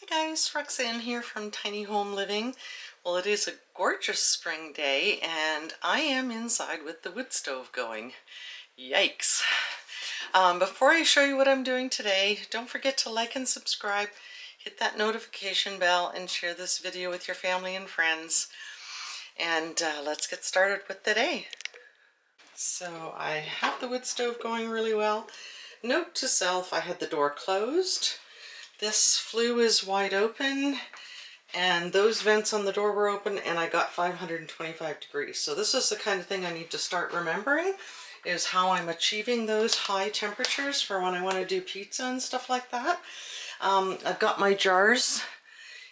Guys, Roxanne here from Tiny Home Living. Well, it is a gorgeous spring day and I am inside with the wood stove going. Yikes. Before I show you what I'm doing today, don't forget to like and subscribe, hit that notification bell, and share this video with your family and friends. And let's get started with the day. So I have the wood stove going really well. Note to self, I had the door closed. This flue is wide open and those vents on the door were open and I got 525 degrees. So this is the kind of thing I need to start remembering, is how I'm achieving those high temperatures for when I want to do pizza and stuff like that. I've got my jars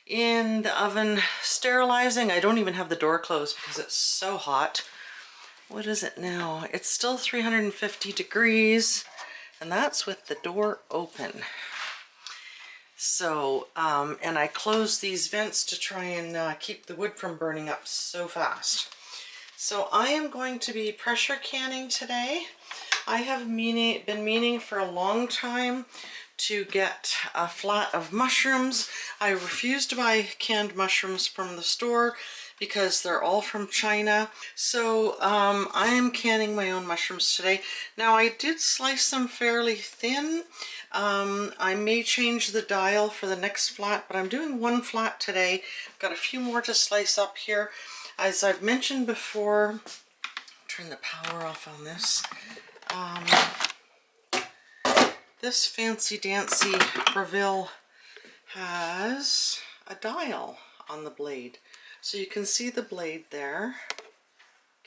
in the oven sterilizing. I don't even have the door closed because it's so hot. What is it now? It's still 350 degrees and that's with the door open. So, and I closed these vents to try and keep the wood from burning up so fast. So I am going to be pressure canning today. I have been meaning for a long time to get a flat of mushrooms. I refuse to buy canned mushrooms from the store because they're all from China. So I am canning my own mushrooms today. Now I did slice them fairly thin. I may change the dial for the next flat, but I'm doing one flat today. I've got a few more to slice up here. As I've mentioned before, turn the power off on this. This fancy dancy Breville has a dial on the blade. So you can see the blade there.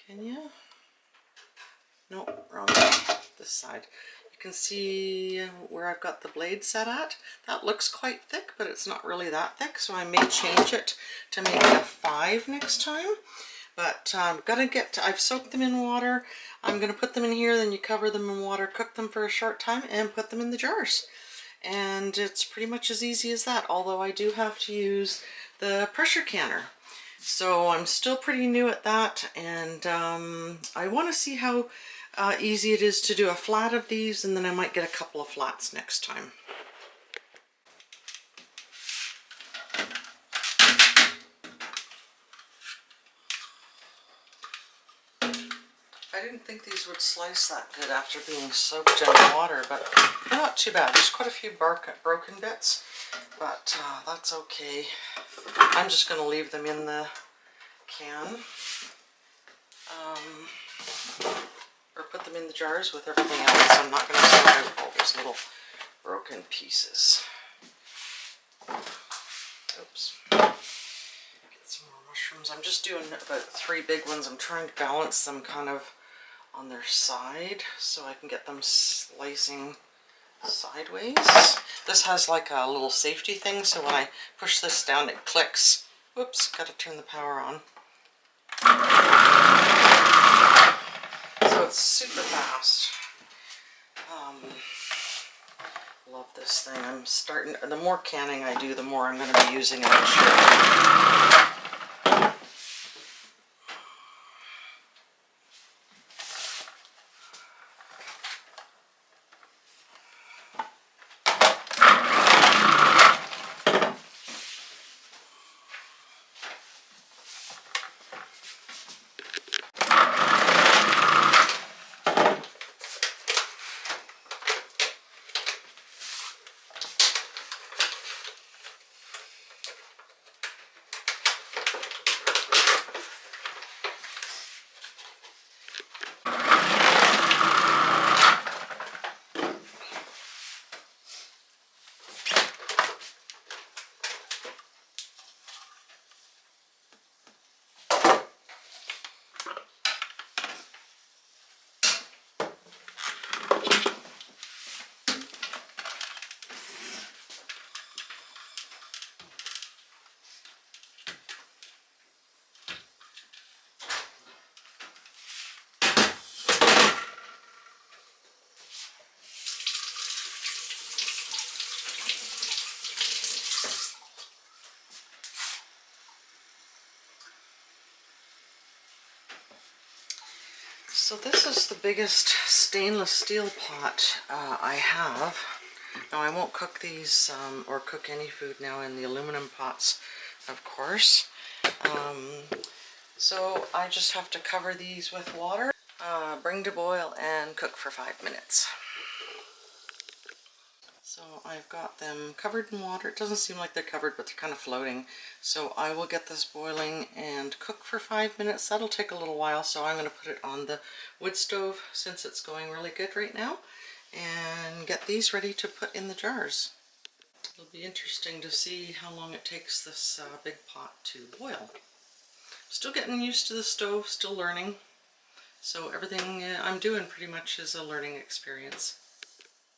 Can you? No, wrong way. This side. You can see where I've got the blade set at. That looks quite thick, but it's not really that thick, so I may change it to make it a 5 next time. But I've soaked them in water. I'm gonna put them in here, then you cover them in water, cook them for a short time, and put them in the jars. And it's pretty much as easy as that, although I do have to use the pressure canner. So I'm still pretty new at that, and I want to see how easy it is to do a flat of these, and then I might get a couple of flats next time. I didn't think these would slice that good after being soaked in water, but they're not too bad. There's quite a few broken bits, but that's okay. I'm just going to leave them in the can, or put them in the jars with everything else. I'm not going to sort out all those little broken pieces. Oops. Get some more mushrooms. I'm just doing about 3 big ones. I'm trying to balance them kind of on their side so I can get them slicing sideways. This has like a little safety thing, so when I push this down it clicks. Whoops, gotta turn the power on. So it's super fast. Love this thing. I'm starting, the more canning I do, the more I'm going to be using it, I'm sure. So this is the biggest stainless steel pot I have. Now I won't cook these or cook any food now in the aluminum pots, of course. So I just have to cover these with water, bring to boil, and cook for 5 minutes. So I've got them covered in water. It doesn't seem like they're covered, but they're kind of floating. So I will get this boiling and cook for 5 minutes. That'll take a little while, so I'm going to put it on the wood stove since it's going really good right now, and get these ready to put in the jars. It'll be interesting to see how long it takes this big pot to boil. Still getting used to the stove, still learning. So everything I'm doing pretty much is a learning experience.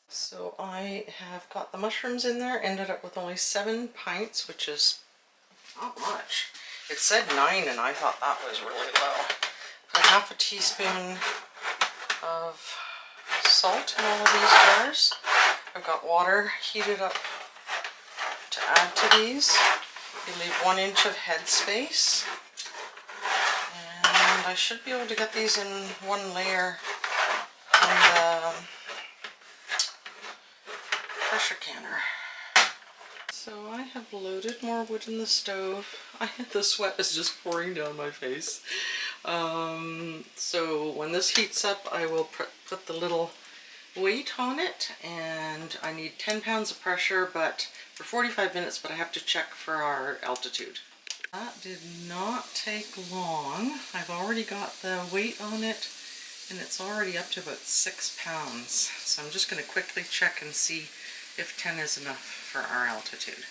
So I have got the mushrooms in there, ended up with only 7 pints, which is not much. It said 9 and I thought that was really low. Got half a teaspoon of salt in all of these jars. I've got water heated up to add to these. You leave 1 inch of head space. And I should be able to get these in one layer on the pressure canner. So I have loaded more wood in the stove. The sweat is just pouring down my face. So when this heats up, I will put the little weight on it, and I need 10 pounds of pressure, but for 45 minutes, but I have to check for our altitude. That did not take long. I've already got the weight on it, and it's already up to about 6 pounds. So I'm just going to quickly check and see if 10 is enough for our altitude.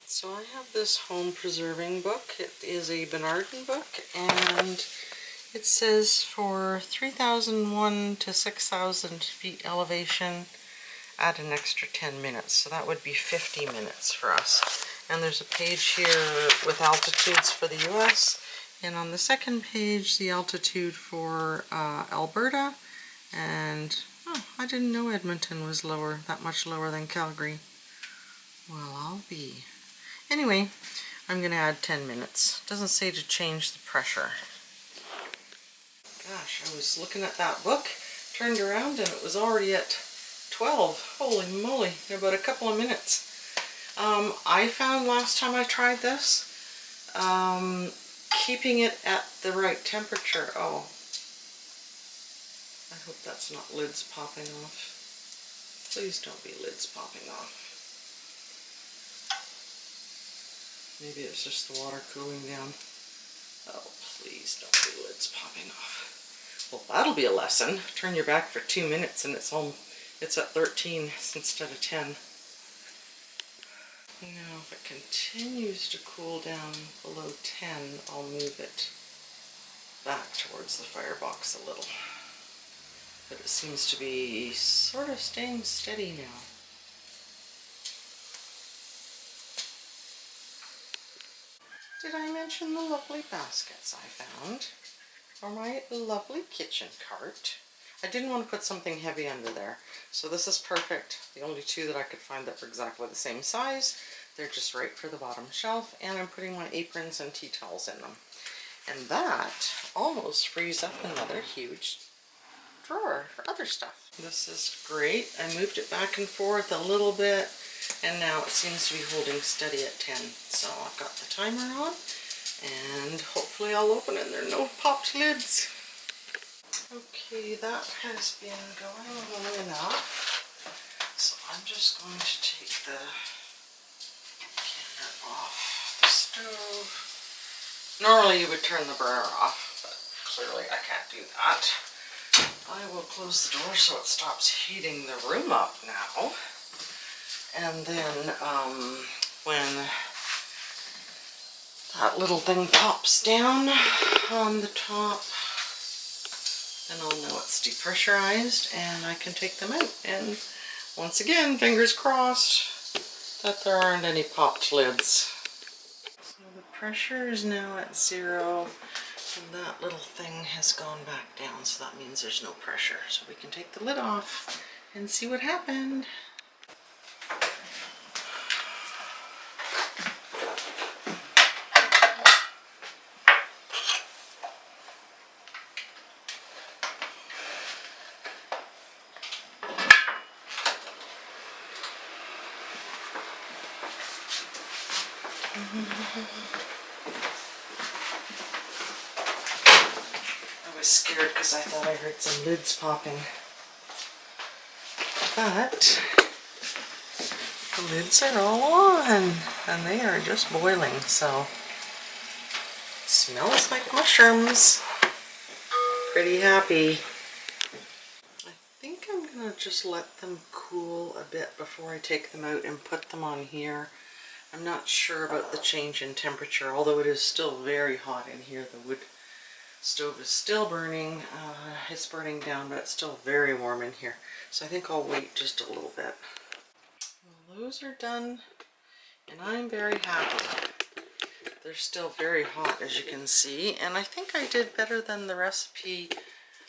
So I have this home preserving book. It is a Bernardin book, and it says for 3,001 to 6,000 feet elevation, add an extra 10 minutes. So that would be 50 minutes for us. And there's a page here with altitudes for the US, and on the second page the altitude for Alberta, and I didn't know Edmonton was lower, that much lower than Calgary. Well, I'll be. Anyway, I'm going to add 10 minutes. It doesn't say to change the pressure. Gosh, I was looking at that book, turned around, and it was already at 12. Holy moly, in about a couple of minutes. I found last time I tried this, keeping it at the right temperature. Oh, I hope that's not lids popping off. Please don't be lids popping off. Maybe it's just the water cooling down. Oh, please don't be lids popping off. Well, that'll be a lesson. Turn your back for 2 minutes and it's at 13 instead of 10. Now, if it continues to cool down below 10, I'll move it back towards the firebox a little. But it seems to be sort of staying steady now. Did I mention the lovely baskets I found for my lovely kitchen cart? I didn't want to put something heavy under there, so this is perfect. The only 2 that I could find that were exactly the same size. They're just right for the bottom shelf, and I'm putting my aprons and tea towels in them. And that almost frees up another huge drawer for other stuff. This is great. I moved it back and forth a little bit, and now it seems to be holding steady at 10. So I've got the timer on, and hopefully I'll open it and there are no popped lids. Okay, that has been going long enough, so I'm just going to take the canner off the stove. Normally you would turn the burner off, but clearly I can't do that. I will close the door so it stops heating the room up now. And then when that little thing pops down on the top, then I'll know it's depressurized and I can take them out. And once again, fingers crossed that there aren't any popped lids. So the pressure is now at 0, and that little thing has gone back down, so that means there's no pressure. So we can take the lid off and see what happened. I was scared because I thought I heard some lids popping. But the lids are all on and they are just boiling, so smells like mushrooms. Pretty happy. I think I'm gonna just let them cool a bit before I take them out and put them on here. I'm not sure about the change in temperature, although it is still very hot in here. The wood stove is still burning. It's burning down, but it's still very warm in here. So I think I'll wait just a little bit. Well, those are done, and I'm very happy. They're still very hot, as you can see, and I think I did better than the recipe.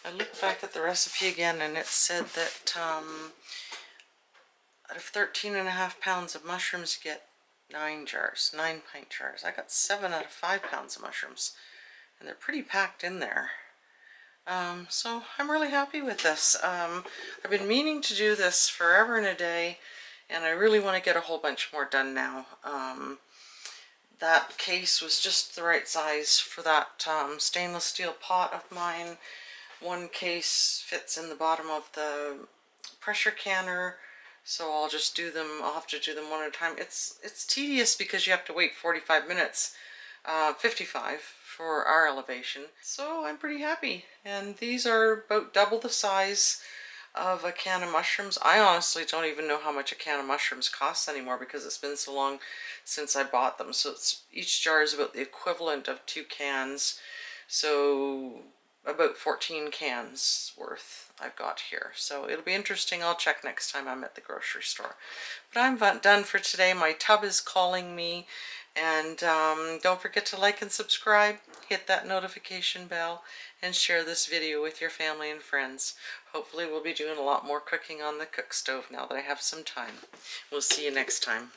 I looked back at the recipe again, and it said that out of 13.5 pounds of mushrooms, you get 9 pint jars. I got 7 out of 5 pounds of mushrooms, and they're pretty packed in there. So I'm really happy with this. I've been meaning to do this forever and a day, and I really want to get a whole bunch more done now. That case was just the right size for that stainless steel pot of mine. One case fits in the bottom of the pressure canner, so I'll just do them. I'll have to do them one at a time. It's tedious because you have to wait 45 minutes, 55 for our elevation. So I'm pretty happy, and these are about double the size of a can of mushrooms. I honestly don't even know how much a can of mushrooms costs anymore because it's been so long since I bought them. So each jar is about the equivalent of 2 cans. So about 14 cans worth I've got here. So it'll be interesting. I'll check next time I'm at the grocery store. But I'm done for today. My tub is calling me. And don't forget to like and subscribe, hit that notification bell, and share this video with your family and friends. Hopefully we'll be doing a lot more cooking on the cook stove now that I have some time. We'll see you next time.